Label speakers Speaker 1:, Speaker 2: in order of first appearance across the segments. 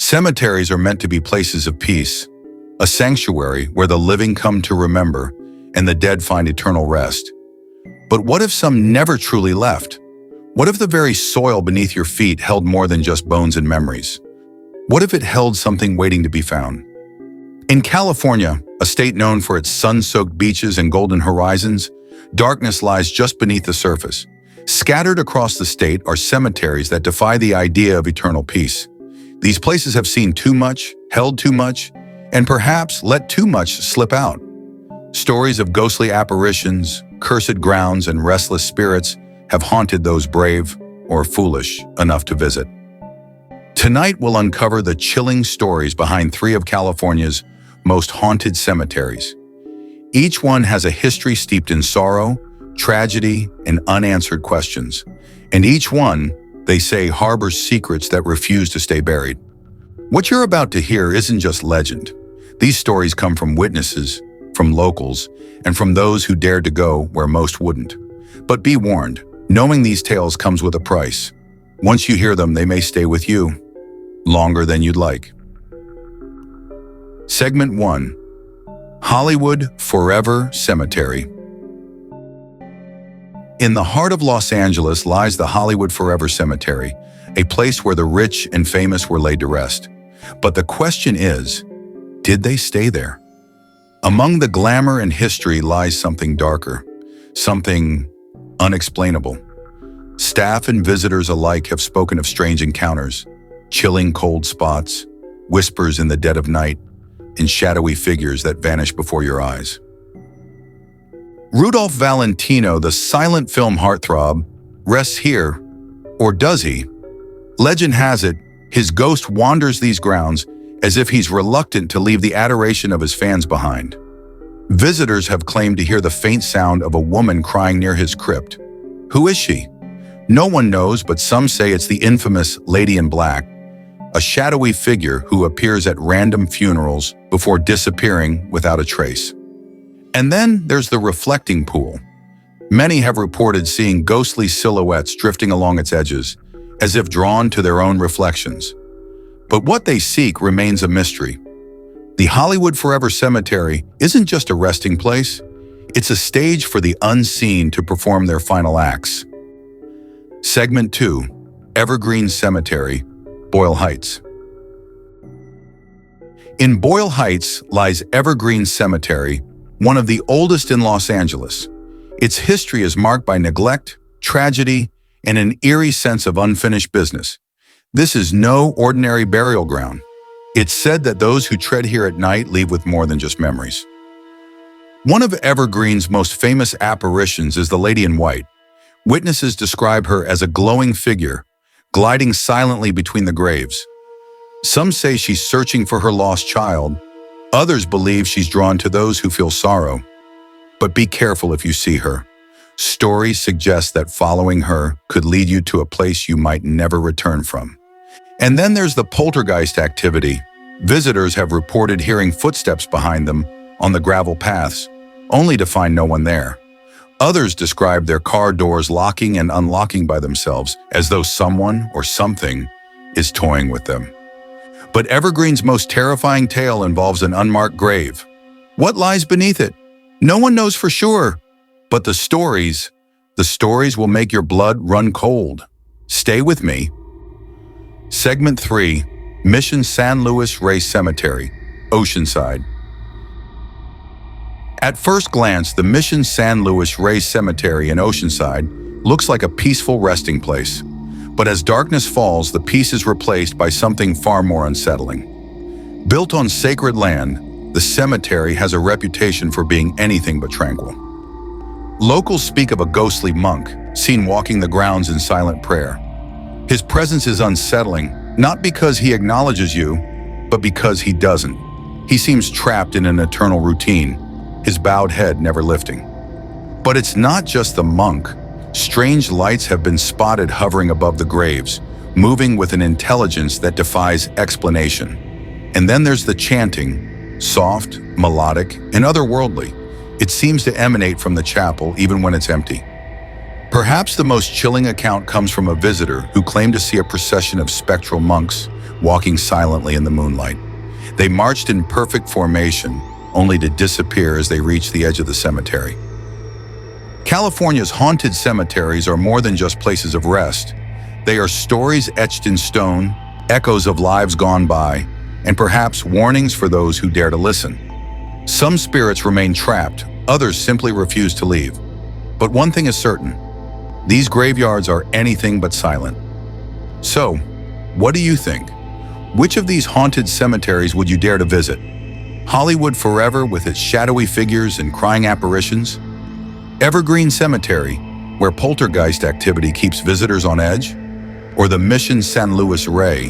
Speaker 1: Cemeteries are meant to be places of peace, a sanctuary where the living come to remember and the dead find eternal rest. But what if some never truly left? What if the very soil beneath your feet held more than just bones and memories? What if it held something waiting to be found? In California, a state known for its sun-soaked beaches and golden horizons, darkness lies just beneath the surface. Scattered across the state are cemeteries that defy the idea of eternal peace. These places have seen too much, held too much, and perhaps let too much slip out. Stories of ghostly apparitions, cursed grounds, and restless spirits have haunted those brave or foolish enough to visit. Tonight we'll uncover the chilling stories behind 3 of California's most haunted cemeteries. Each one has a history steeped in sorrow, tragedy, and unanswered questions. And each one, they say, harbors secrets that refuse to stay buried. What you're about to hear isn't just legend. These stories come from witnesses, from locals, and from those who dared to go where most wouldn't. But be warned, knowing these tales comes with a price. Once you hear them, they may stay with you longer than you'd like. Segment 1. Hollywood Forever Cemetery. In the heart of Los Angeles lies the Hollywood Forever Cemetery, a place where the rich and famous were laid to rest. But the question is, did they stay there? Among the glamour and history lies something darker, something unexplainable. Staff and visitors alike have spoken of strange encounters, chilling cold spots, whispers in the dead of night, and shadowy figures that vanish before your eyes. Rudolph Valentino, the silent film heartthrob, rests here, or does he? Legend has it, his ghost wanders these grounds as if he's reluctant to leave the adoration of his fans behind. Visitors have claimed to hear the faint sound of a woman crying near his crypt. Who is she? No one knows, but some say it's the infamous Lady in Black, a shadowy figure who appears at random funerals before disappearing without a trace. And then there's the reflecting pool. Many have reported seeing ghostly silhouettes drifting along its edges, as if drawn to their own reflections. But what they seek remains a mystery. The Hollywood Forever Cemetery isn't just a resting place, it's a stage for the unseen to perform their final acts. Segment 2. Evergreen Cemetery, Boyle Heights. In Boyle Heights lies Evergreen Cemetery, one of the oldest in Los Angeles. Its history is marked by neglect, tragedy, and an eerie sense of unfinished business. This is no ordinary burial ground. It's said that those who tread here at night leave with more than just memories. One of Evergreen's most famous apparitions is the Lady in White. Witnesses describe her as a glowing figure, gliding silently between the graves. Some say she's searching for her lost child. Others believe she's drawn to those who feel sorrow. But be careful if you see her. Stories suggest that following her could lead you to a place you might never return from. And then there's the poltergeist activity. Visitors have reported hearing footsteps behind them on the gravel paths, only to find no one there. Others describe their car doors locking and unlocking by themselves, as though someone or something is toying with them. But Evergreen's most terrifying tale involves an unmarked grave. What lies beneath it? No one knows for sure. But the stories will make your blood run cold. Stay with me. Segment 3. Mission San Luis Rey Cemetery, Oceanside. At first glance, the Mission San Luis Rey Cemetery in Oceanside looks like a peaceful resting place. But as darkness falls, the peace is replaced by something far more unsettling. Built on sacred land, the cemetery has a reputation for being anything but tranquil. Locals speak of a ghostly monk, seen walking the grounds in silent prayer. His presence is unsettling, not because he acknowledges you, but because he doesn't. He seems trapped in an eternal routine, his bowed head never lifting. But it's not just the monk. Strange lights have been spotted hovering above the graves, moving with an intelligence that defies explanation. And then there's the chanting, soft, melodic, and otherworldly. It seems to emanate from the chapel even when it's empty. Perhaps the most chilling account comes from a visitor who claimed to see a procession of spectral monks walking silently in the moonlight. They marched in perfect formation, only to disappear as they reached the edge of the cemetery. California's haunted cemeteries are more than just places of rest. They are stories etched in stone, echoes of lives gone by, and perhaps warnings for those who dare to listen. Some spirits remain trapped, others simply refuse to leave. But one thing is certain: these graveyards are anything but silent. So, what do you think? Which of these haunted cemeteries would you dare to visit? Hollywood Forever with its shadowy figures and crying apparitions? Evergreen Cemetery, where poltergeist activity keeps visitors on edge? Or the Mission San Luis Rey,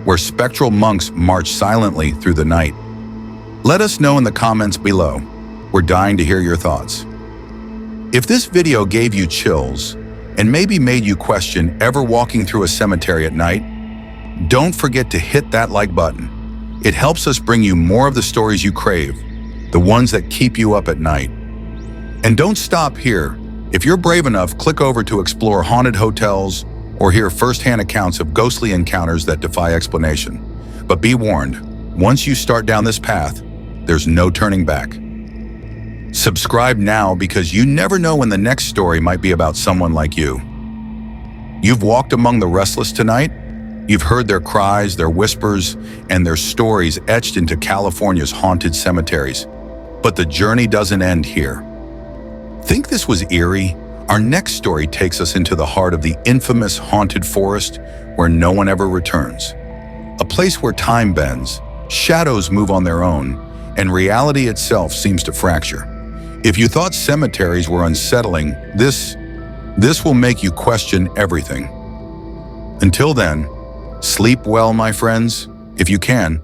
Speaker 1: where spectral monks march silently through the night? Let us know in the comments below. We're dying to hear your thoughts. If this video gave you chills and maybe made you question ever walking through a cemetery at night, don't forget to hit that like button. It helps us bring you more of the stories you crave, the ones that keep you up at night. And don't stop here. If you're brave enough, click over to explore haunted hotels or hear firsthand accounts of ghostly encounters that defy explanation. But be warned, once you start down this path, there's no turning back. Subscribe now, because you never know when the next story might be about someone like you. You've walked among the restless tonight. You've heard their cries, their whispers, and their stories etched into California's haunted cemeteries. But the journey doesn't end here. Think this was eerie? Our next story takes us into the heart of the infamous haunted forest where no one ever returns. A place where time bends, shadows move on their own, and reality itself seems to fracture. If you thought cemeteries were unsettling, this will make you question everything. Until then, sleep well, my friends, if you can.